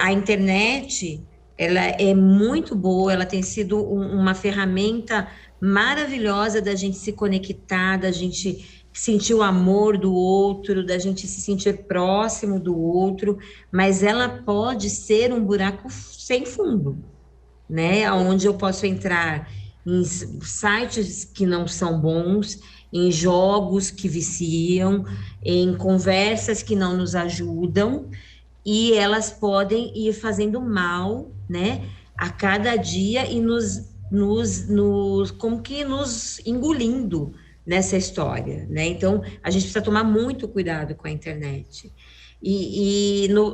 Speaker 3: A internet, ela é muito boa, ela tem sido uma ferramenta maravilhosa da gente se conectar, da gente sentir o amor do outro, da gente se sentir próximo do outro, mas ela pode ser um buraco sem fundo, né? Onde eu posso entrar em sites que não são bons, em jogos que viciam, em conversas que não nos ajudam, e elas podem ir fazendo mal, né, a cada dia e como que nos engolindo nessa história, né? Então, a gente precisa tomar muito cuidado com a internet.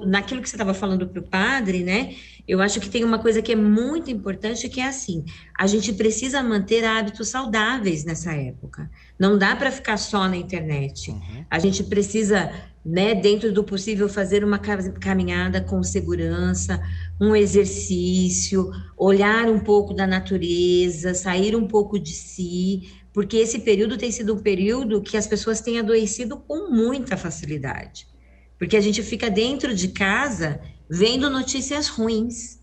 Speaker 3: Naquilo que você estava falando para o padre, né? Eu acho que tem uma coisa que é muito importante, que é assim: a gente precisa manter hábitos saudáveis nessa época. Não dá para ficar só na internet. A gente precisa, né, dentro do possível, fazer uma caminhada com segurança, um exercício, olhar um pouco da natureza, sair um pouco de si, porque esse período tem sido um período que as pessoas têm adoecido com muita facilidade. Porque a gente fica dentro de casa vendo notícias ruins.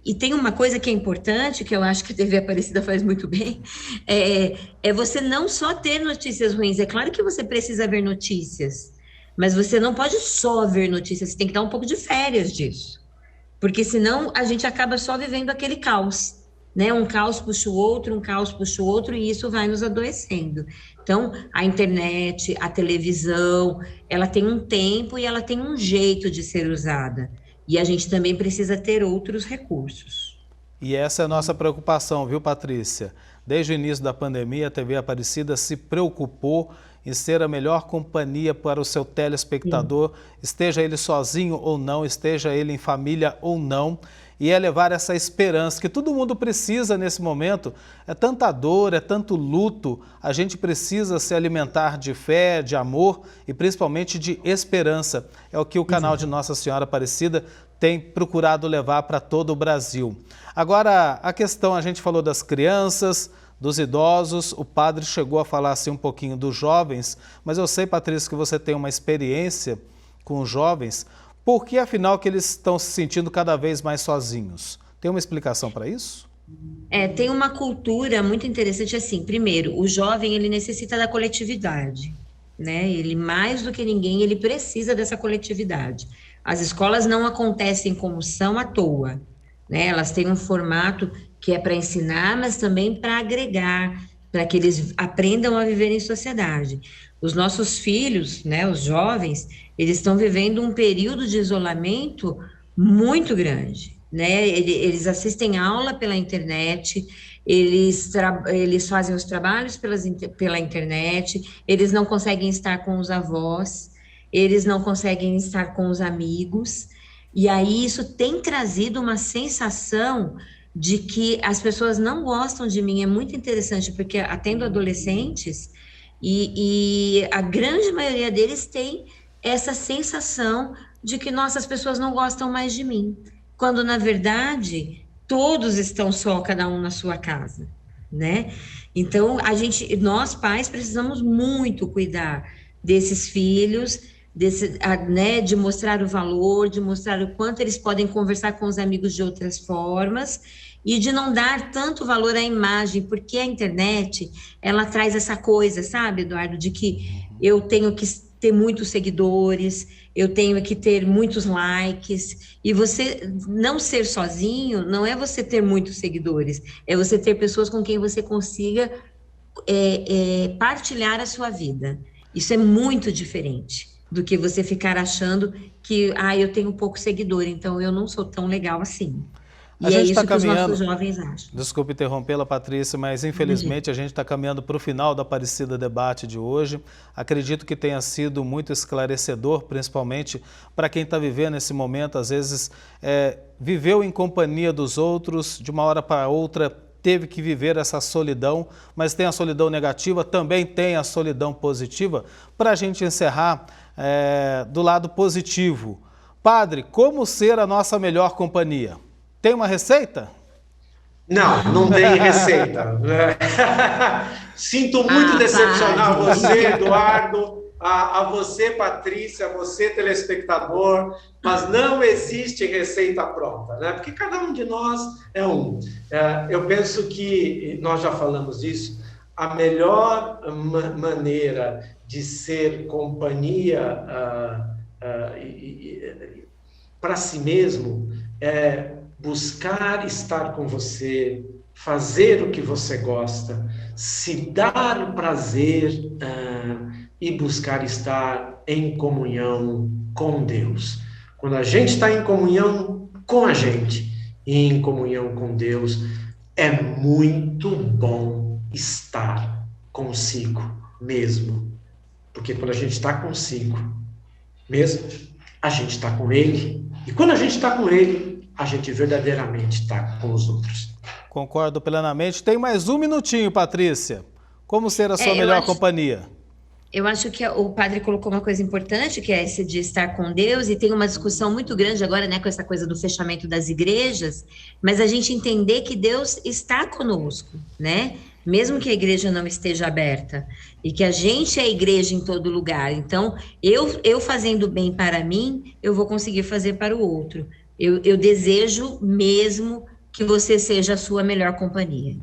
Speaker 3: E tem uma coisa que é importante, que eu acho que a TV Aparecida faz muito bem, é você não só ter notícias ruins. É claro que você precisa ver notícias, mas você não pode só ver notícias, você tem que dar um pouco de férias disso. Porque senão a gente acaba só vivendo aquele caos, né? Um caos puxa o outro, um caos puxa o outro, e isso vai nos adoecendo. Então, a internet, a televisão, ela tem um tempo e ela tem um jeito de ser usada. E a gente também precisa ter outros recursos.
Speaker 1: E essa é a nossa preocupação, viu, Patrícia? Desde o início da pandemia, a TV Aparecida se preocupou em ser a melhor companhia para o seu telespectador, esteja ele sozinho ou não, esteja ele em família ou não, e é levar essa esperança que todo mundo precisa nesse momento. É tanta dor, é tanto luto, a gente precisa se alimentar de fé, de amor e principalmente de esperança. É o que o canal de Nossa Senhora Aparecida tem procurado levar para todo o Brasil. Agora, a questão, a gente falou das crianças, dos idosos, o padre chegou a falar assim um pouquinho dos jovens, mas eu sei, Patrícia, que você tem uma experiência com os jovens. Por que, afinal, que eles estão se sentindo cada vez mais sozinhos? Tem uma explicação para isso?
Speaker 3: Tem uma cultura muito interessante assim. Primeiro, o jovem, ele necessita da coletividade, né? Ele, mais do que ninguém, ele precisa dessa coletividade. As escolas não acontecem como são à toa, né? Elas têm um formato que é para ensinar, mas também para agregar, para que eles aprendam a viver em sociedade. Os nossos filhos, né, os jovens, eles estão vivendo um período de isolamento muito grande, né? Eles assistem aula pela internet, eles fazem os trabalhos pela internet, eles não conseguem estar com os avós, eles não conseguem estar com os amigos, e aí isso tem trazido uma sensação de que as pessoas não gostam de mim. É muito interessante, porque atendo adolescentes e a grande maioria deles tem essa sensação de que, nossa, as pessoas não gostam mais de mim, quando na verdade todos estão só, cada um na sua casa, né? Então nós pais precisamos muito cuidar desses filhos, né, de mostrar o valor, de mostrar o quanto eles podem conversar com os amigos de outras formas e de não dar tanto valor à imagem, porque a internet, ela traz essa coisa, sabe, Eduardo, de que eu tenho que ter muitos seguidores, eu tenho que ter muitos likes, e você não ser sozinho não é você ter muitos seguidores, é você ter pessoas com quem você consiga partilhar a sua vida. Isso é muito diferente do que você ficar achando que, eu tenho pouco seguidor, então eu não sou tão legal assim. E é isso que os nossos jovens acham.
Speaker 1: Desculpe interrompê-la, Patrícia, mas infelizmente a gente está caminhando para o final do Aparecida Debate de hoje. Acredito que tenha sido muito esclarecedor, principalmente para quem está vivendo esse momento, às vezes viveu em companhia dos outros, de uma hora para outra teve que viver essa solidão, mas tem a solidão negativa, também tem a solidão positiva. Para a gente encerrar do lado positivo, Padre, como ser a nossa melhor companhia? Tem uma receita?
Speaker 2: Não tem receita. Sinto muito decepcionar você, Eduardo, a você, Patrícia, a você, telespectador, mas não existe receita pronta, né? Porque cada um de nós é um. Eu penso que, nós já falamos isso, a melhor maneira de ser companhia para si mesmo é buscar estar com você, fazer o que você gosta, se dar prazer e buscar estar em comunhão com Deus. Quando a gente está em comunhão com a gente e em comunhão com Deus, é muito bom estar consigo mesmo. Porque quando a gente está consigo mesmo, a gente está com Ele. E quando a gente está com Ele, a gente verdadeiramente está com os outros.
Speaker 1: Concordo plenamente. Tem mais um minutinho, Patrícia. Como ser a sua melhor companhia?
Speaker 3: Eu acho que o padre colocou uma coisa importante, que é esse de estar com Deus, e tem uma discussão muito grande agora, né, com essa coisa do fechamento das igrejas, mas a gente entender que Deus está conosco, né? Mesmo que a igreja não esteja aberta, e que a gente é a igreja em todo lugar. Então, eu fazendo bem para mim, eu vou conseguir fazer para o outro. Eu desejo mesmo que você seja a sua melhor companhia.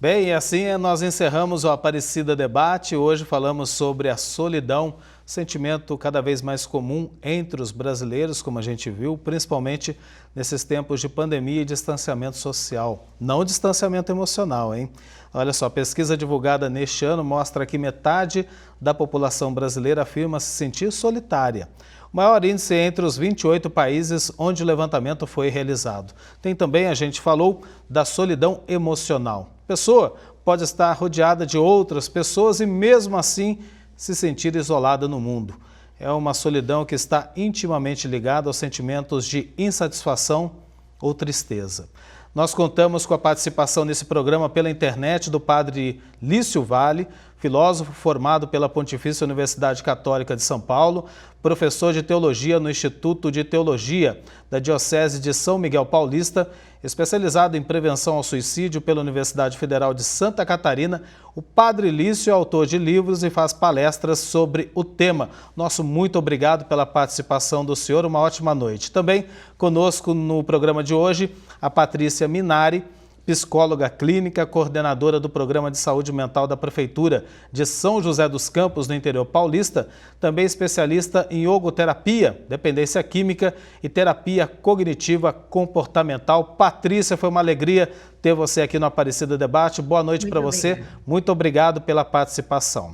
Speaker 1: Bem, e assim nós encerramos o Aparecida Debate. Hoje falamos sobre a solidão, sentimento cada vez mais comum entre os brasileiros, como a gente viu, principalmente nesses tempos de pandemia e distanciamento social. Não distanciamento emocional, hein? Olha só, a pesquisa divulgada neste ano mostra que metade da população brasileira afirma se sentir solitária. O maior índice entre os 28 países onde o levantamento foi realizado. Tem também, a gente falou, da solidão emocional. A pessoa pode estar rodeada de outras pessoas e mesmo assim se sentir isolada no mundo. É uma solidão que está intimamente ligada aos sentimentos de insatisfação ou tristeza. Nós contamos com a participação nesse programa pela internet do padre Lício Vale, filósofo formado pela Pontifícia Universidade Católica de São Paulo, professor de teologia no Instituto de Teologia da Diocese de São Miguel Paulista, especializado em prevenção ao suicídio pela Universidade Federal de Santa Catarina. O padre Lício é autor de livros e faz palestras sobre o tema. Nosso muito obrigado pela participação do senhor, uma ótima noite. Também conosco no programa de hoje a Patrícia Minari, psicóloga clínica, coordenadora do Programa de Saúde Mental da Prefeitura de São José dos Campos, no interior paulista, também especialista em logoterapia, dependência química e terapia cognitiva comportamental. Patrícia, foi uma alegria ter você aqui no Aparecida Debate. Boa noite para você. Muito obrigado pela participação.